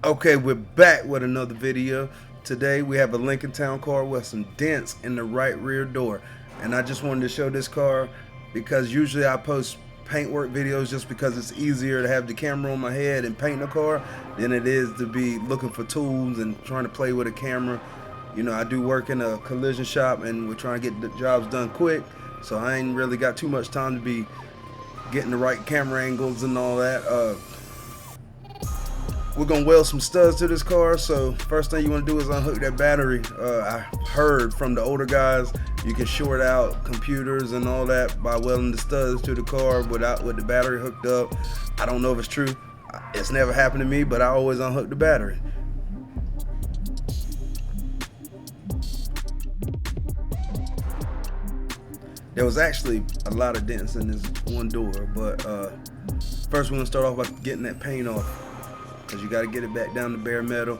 Okay, we're back with another video. Today we have a Lincoln Town car with some dents in the right rear door. And I just wanted to show this car because usually I post paintwork videos just because it's easier to have the camera on my head and paint the car than it is to be looking for tools and trying to play with a camera. You know, I do work in a collision shop and we're trying to get the jobs done quick, so I ain't really got too much time to be getting the right camera angles and all that. We're gonna weld some studs to this car. So first thing you want to do is unhook that battery. I heard from the older guys you can short out computers and all that by welding the studs to the car with the battery hooked up. I don't know if it's true. It's never happened to me, but I always unhook the battery. There was actually a lot of dents in this one door, but first we're gonna start off by getting that paint off, because you got to get it back down to bare metal.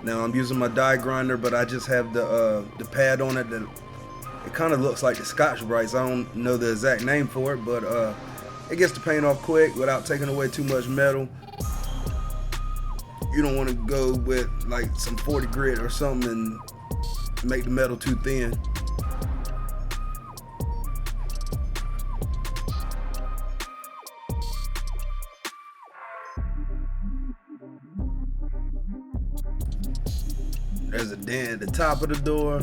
Now I'm using my die grinder, but I just have the pad on it that it kind of looks like the Scotch-Brites. I don't know the exact name for it, but it gets the paint off quick without taking away too much metal. You don't want to go with like some 40 grit or something and make the metal too thin. There's a dent at the top of the door.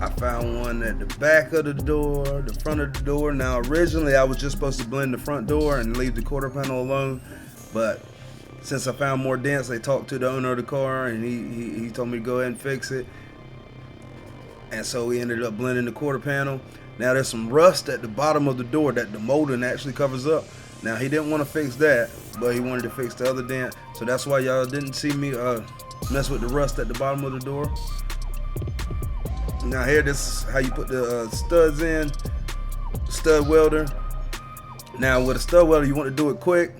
I found one at the back of the door, the front of the door. Now originally I was just supposed to blend the front door and leave the quarter panel alone, but since I found more dents, they talked to the owner of the car and he told me to go ahead and fix it. And so we ended up blending the quarter panel. Now there's some rust at the bottom of the door that the molding actually covers up. Now he didn't want to fix that, but he wanted to fix the other dent. So that's why y'all didn't see me mess with the rust at the bottom of the door. Now here, this is how you put the studs in, stud welder. Now with a stud welder, you want to do it quick.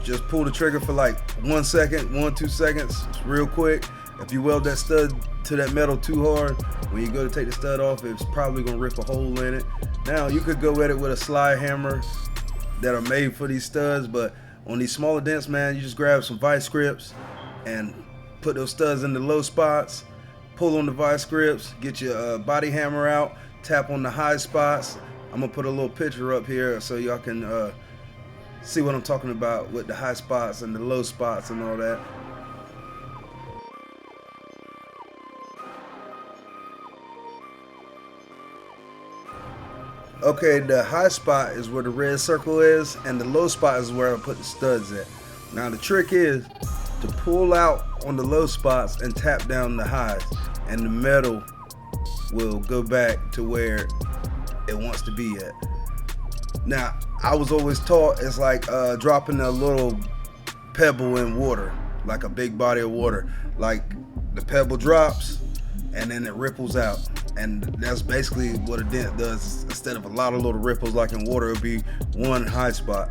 Just pull the trigger for like 1 second, 1-2 seconds. It's real quick. If you weld that stud to that metal too hard, when you go to take the stud off, it's probably gonna rip a hole in it. Now you could go at it with a slide hammer that are made for these studs, but on these smaller dents, man, you just grab some vice grips and put those studs in the low spots, pull on the vice grips, get your body hammer out, tap on the high spots. I'm gonna put a little picture up here so y'all can see what I'm talking about with the high spots and the low spots and all that. Okay, the high spot is where the red circle is, and the low spot is where I put the studs at. Now the trick is to pull out on the low spots and tap down the highs, and the metal will go back to where it wants to be at. Now I was always taught it's like dropping a little pebble in water, like a big body of water. Like the pebble drops and then it ripples out, and that's basically what a dent does. Instead of a lot of little ripples like in water, it'll be one high spot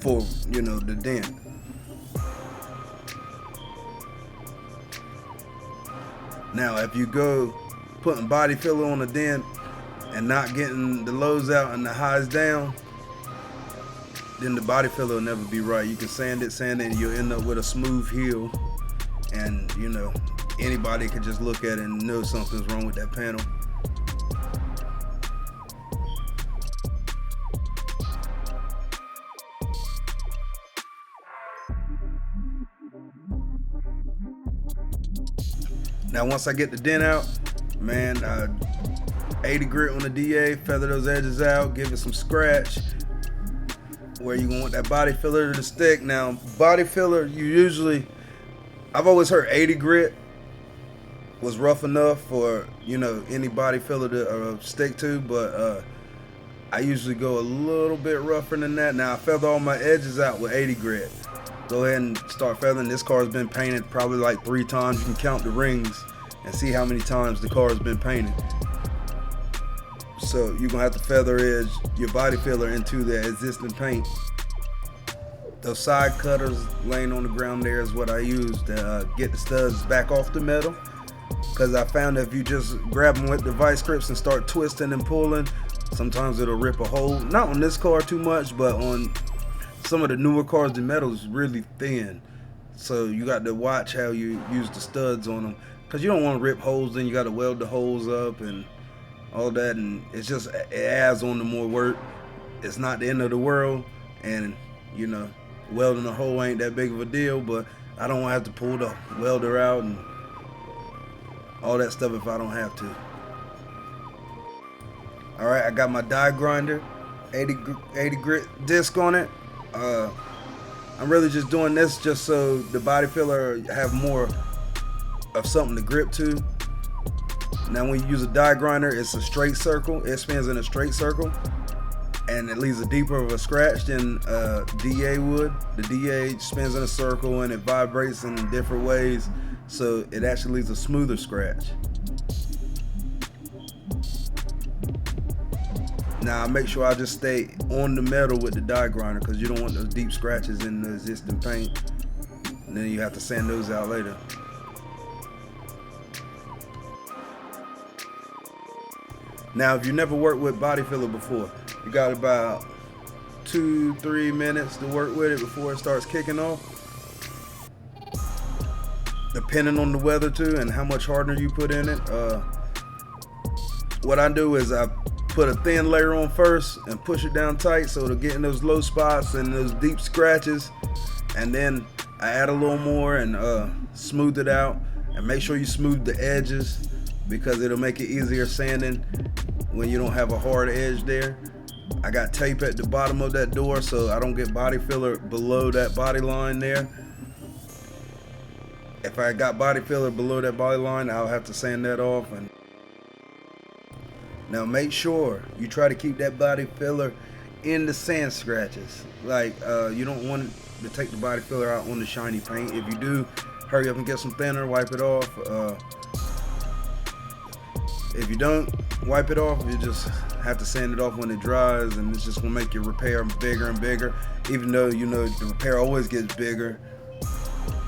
for, you know, the dent. Now if you go putting body filler on a dent and not getting the lows out and the highs down, then the body filler will never be right. You can sand it, and you'll end up with a smooth heel, and you know, anybody could just look at it and know something's wrong with that panel. Now once I get the dent out, man, 80 grit on the DA, feather those edges out, give it some scratch where you gonna want that body filler to stick. Now body filler, I've always heard 80 grit was rough enough for, you know, any body filler to stick to, but I usually go a little bit rougher than that. Now I feather all my edges out with 80 grit. Go ahead and start feathering. This car has been painted probably like 3 times. You can count the rings and see how many times the car has been painted. So you're gonna have to feather edge your body filler into the existing paint. Those side cutters laying on the ground there is what I use to get the studs back off the metal, because I found that if you just grab them with the vice grips and start twisting and pulling, sometimes it'll rip a hole. Not on this car too much, but on some of the newer cars, the metal is really thin. So you got to watch how you use the studs on them, because you don't want to rip holes in. You got to weld the holes up and all that, and it's just, it adds on to more work. It's not the end of the world, and you know, welding a hole ain't that big of a deal, but I don't have to pull the welder out and all that stuff if I don't have to. Alright, I got my die grinder, 80 grit disc on it. I'm really just doing this just so the body filler have more of something to grip to. Now when you use a die grinder, it's a straight circle. It spins in a straight circle, and it leaves a deeper of a scratch than DA would. The DA spins in a circle and it vibrates in different ways, so it actually leaves a smoother scratch. Now I make sure I just stay on the metal with the die grinder, because you don't want those deep scratches in the existing paint, and then you have to sand those out later. Now if you never worked with body filler before, you got about 2-3 minutes to work with it before it starts kicking off, depending on the weather too and how much hardener you put in it. What I do is I put a thin layer on first and push it down tight so it'll get in those low spots and those deep scratches, and then I add a little more and smooth it out. And make sure you smooth the edges, because it'll make it easier sanding when you don't have a hard edge there. I got tape at the bottom of that door so I don't get body filler below that body line there. If I got body filler below that body line, I'll have to sand that off. And now make sure you try to keep that body filler in the sand scratches. Like you don't want to take the body filler out on the shiny paint. If you do, hurry up and get some thinner, wipe it off. If you don't wipe it off, you just have to sand it off when it dries, and it's just gonna make your repair bigger and bigger, even though you know the repair always gets bigger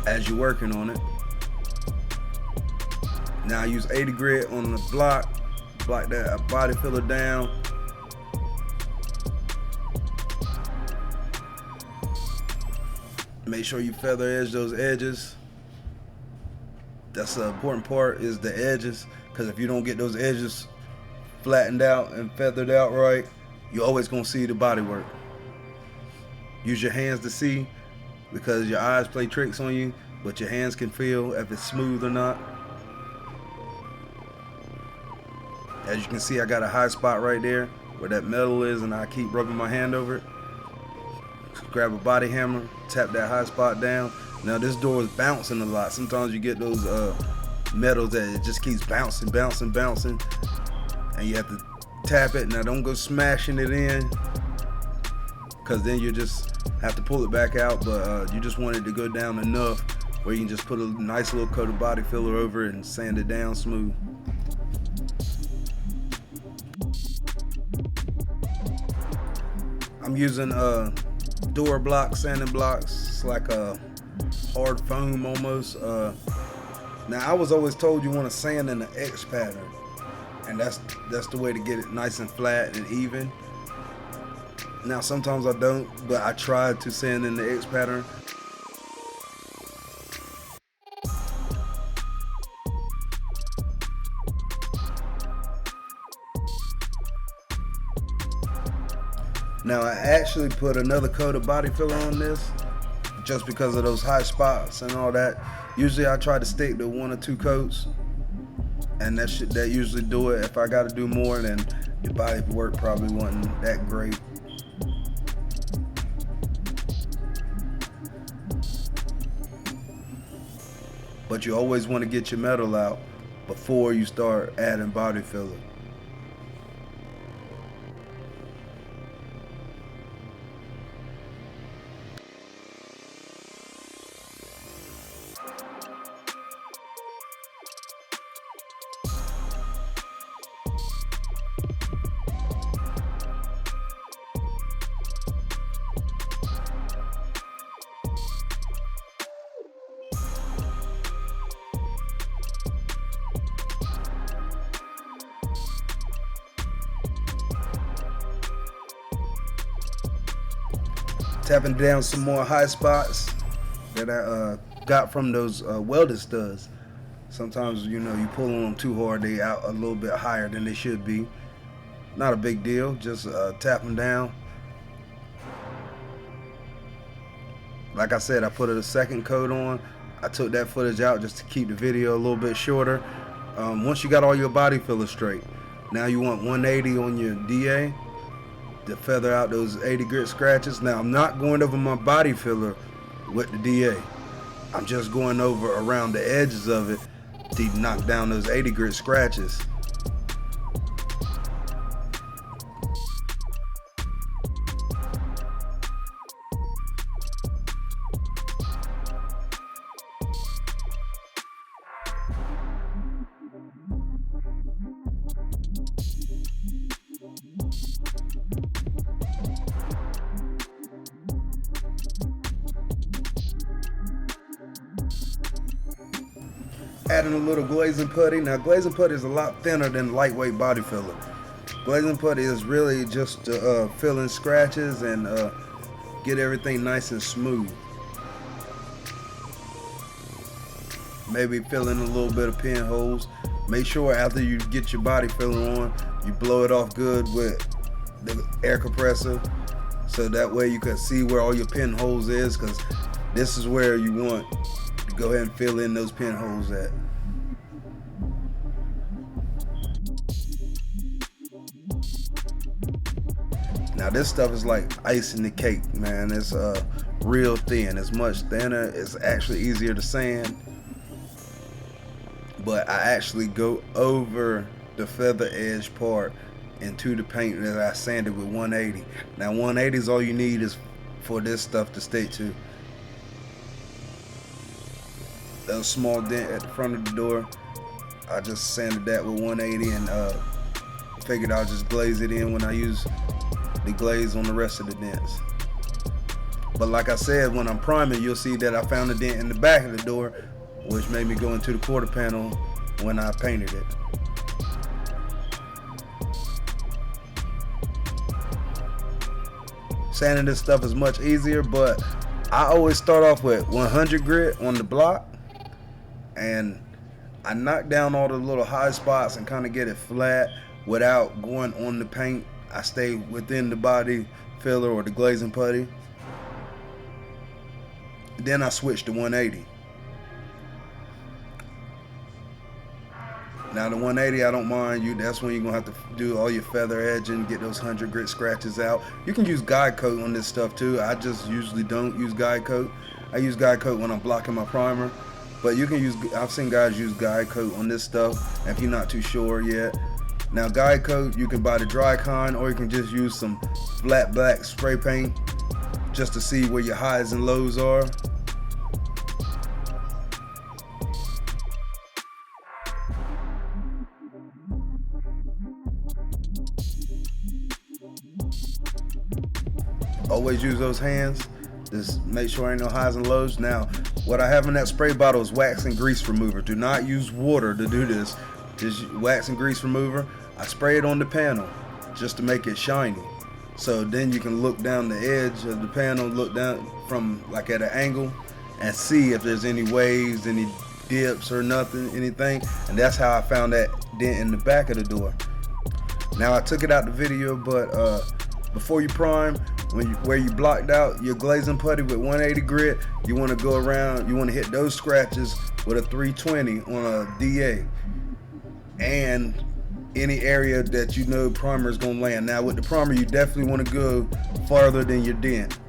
as you're working on it. Now I use 80 grit on the block that body filler down. Make sure you feather edge those edges. That's the important part, is the edges, because if you don't get those edges flattened out and feathered out right, you're always gonna see the body work. Use your hands to see, because your eyes play tricks on you, but your hands can feel if it's smooth or not. As you can see, I got a high spot right there where that metal is, and I keep rubbing my hand over it. Grab a body hammer, tap that high spot down. Now this door is bouncing a lot. Sometimes you get those metals that it just keeps bouncing, and you have to tap it. Now don't go smashing it in, because then you just have to pull it back out, but you just want it to go down enough where you can just put a nice little coat of body filler over it and sand it down smooth. I'm using door block, sanding blocks. It's like a hard foam almost. Now I was always told you want to sand in the X pattern, and that's the way to get it nice and flat and even. Now sometimes I don't, but I try to sand in the X pattern. Now I actually put another coat of body filler on this, just because of those high spots and all that. Usually I try to stick to 1 or 2 coats, and that usually do it. If I got to do more, then the body work probably wasn't that great. But you always want to get your metal out before you start adding body filler. Tapping down some more high spots that I got from those welded studs. Sometimes, you know, you pull on them too hard, they out a little bit higher than they should be. Not a big deal, just tap them down. Like I said, I put a second coat on. I took that footage out just to keep the video a little bit shorter. Once you got all your body fillers straight, now you want 180 on your DA to feather out those 80 grit scratches. Now I'm not going over my body filler with the DA. I'm just going over around the edges of it to knock down those 80 grit scratches. Adding a little glazing putty. Now glazing putty is a lot thinner than lightweight body filler. Glazing putty is really just to fill in scratches and get everything nice and smooth. Maybe fill in a little bit of pinholes. Make sure after you get your body filler on, you blow it off good with the air compressor, so that way you can see where all your pinholes is, because this is where you want to go ahead and fill in those pinholes at. Now this stuff is like icing the cake, man. It's real thin. It's much thinner. It's actually easier to sand. But I actually go over the feather edge part into the paint that I sanded with 180. Now 180 is all you need is for this stuff to stick to. That small dent at the front of the door, I just sanded that with 180 and figured I'll just glaze it in when I use the glaze on the rest of the dents. But like I said, when I'm priming, you'll see that I found a dent in the back of the door, which made me go into the quarter panel when I painted it. Sanding this stuff is much easier, but I always start off with 100 grit on the block, and I knock down all the little high spots and kind of get it flat without going on the paint. I stay within the body filler or the glazing putty. Then I switch to 180. Now the 180, I don't mind you. That's when you're gonna have to do all your feather edging, get those 100 grit scratches out. You can use guide coat on this stuff too. I just usually don't use guide coat. I use guide coat when I'm blocking my primer. But you can use, I've seen guys use guide coat on this stuff if you're not too sure yet. Now guide coat, you can buy the dry kind, or you can just use some flat black spray paint just to see where your highs and lows are. Always use those hands. Just make sure ain't no highs and lows. Now, what I have in that spray bottle is wax and grease remover. Do not use water to do this. Just wax and grease remover. I spray it on the panel just to make it shiny. So then you can look down the edge of the panel, look down from like at an angle and see if there's any waves, any dips or nothing, anything. And that's how I found that dent in the back of the door. Now I took it out the video, but before you prime, where you blocked out your glazing putty with 180 grit, you want to go around, you want to hit those scratches with a 320 on a DA. And any area that you know primer is going to land. Now with the primer, you definitely want to go farther than your dent.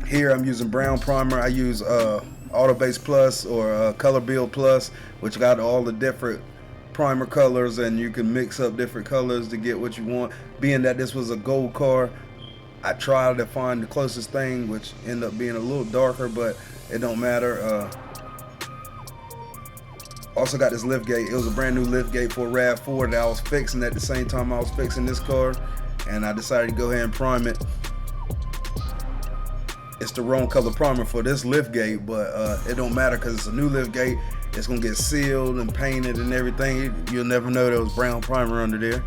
Here I'm using brown primer. I use AUTObase Plus or Color Build Plus, which got all the different primer colors, and you can mix up different colors to get what you want. Being that this was a gold car, I tried to find the closest thing, which ended up being a little darker, but it don't matter. Also got this lift gate. It was a brand new lift gate for a RAV4 that I was fixing at the same time I was fixing this car, and I decided to go ahead and prime it. It's the wrong color primer for this lift gate, but it don't matter because it's a new lift gate. It's gonna get sealed and painted and everything. You'll never know there was brown primer under there.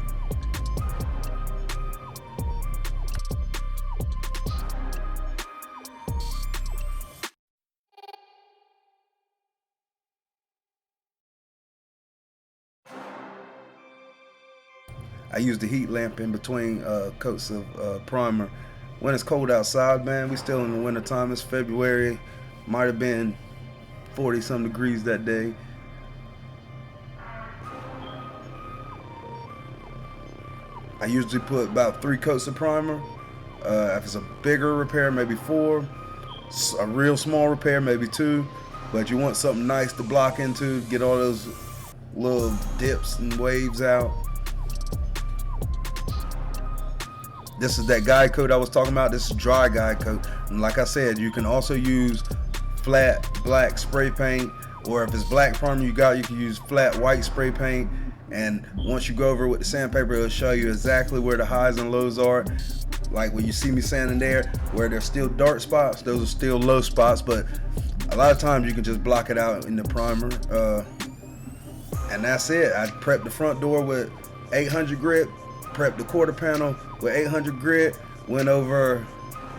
I use the heat lamp in between coats of primer. When it's cold outside, man, we still in the winter time. It's February. Might have been 40 some degrees that day. I usually put about 3 coats of primer. If it's a bigger repair, maybe 4. A real small repair, maybe 2. But you want something nice to block into, get all those little dips and waves out. This is that guide coat I was talking about. This is dry guide coat. And like I said, you can also use flat black spray paint, or if it's black primer you can use flat white spray paint. And once you go over it with the sandpaper, it'll show you exactly where the highs and lows are. Like when you see me sanding there, where there's still dark spots, those are still low spots. But a lot of times you can just block it out in the primer. And that's it. I prepped the front door with 800 grit, prepped the quarter panel with 800 grit, went over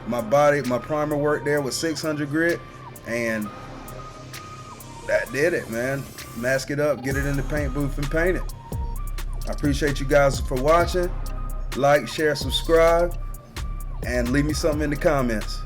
my primer work there with 600 grit, and that did it, man. Mask it up, get it in the paint booth and paint it. I appreciate you guys for watching. Like, share, subscribe, and leave me something in the comments.